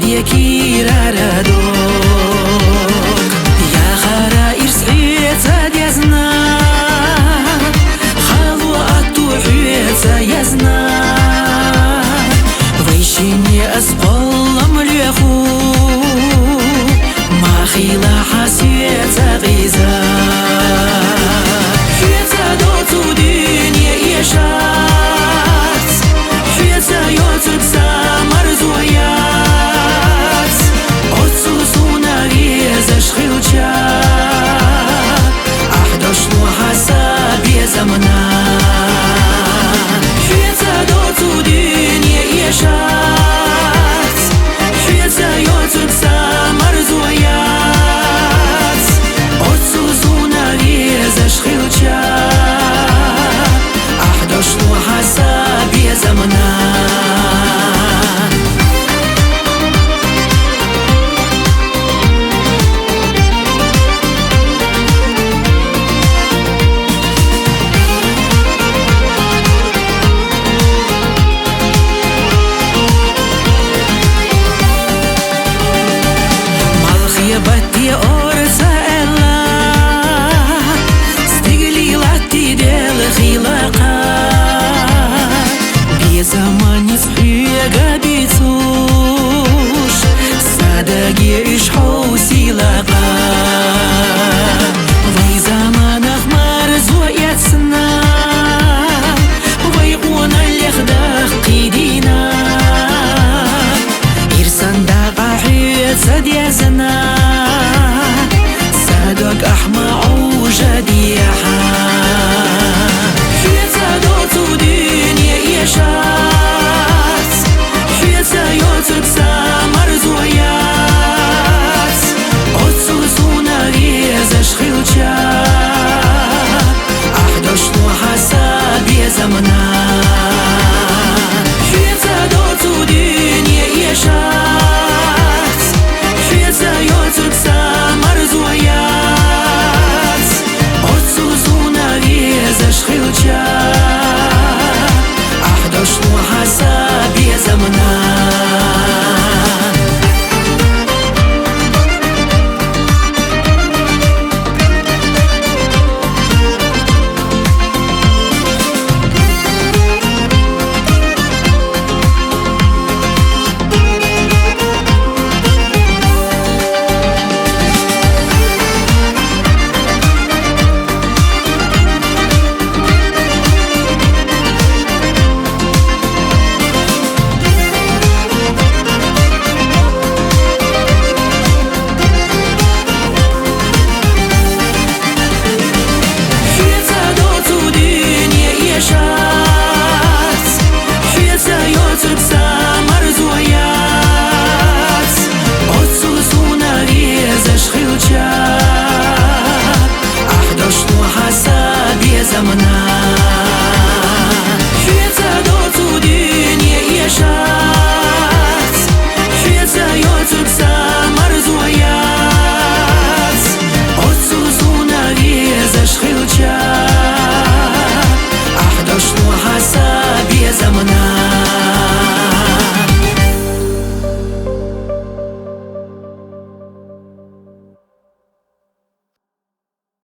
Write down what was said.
يكي راردوك يا خرا إرسعيت يزنا خلو أتوحيت يزنا ويشيني أسقل مليخو ما خيلا حسيت غيزا حيتا دوتو دنيا إيشات حيتا يوتك سامر زويات أتسوسونا غيزا شخيلتشا أحدش لو حساب يزمنا حيتا دوتو دنيا إيشات حيتا يوتك سامر زويات أتسوسونا غيزا شخيلتشا أحدش لو حساب يزمنا بدي أرسى إلا استقلي لاتي ديل خلاقا بزمان صحيقا بيتوش صدقي إش حوسي لقا وي زمان أخمار زويت سنا ويقون اللي خداخ قيدينا إرسان داقا حيت سدي زنا أحمى عوجة ديحة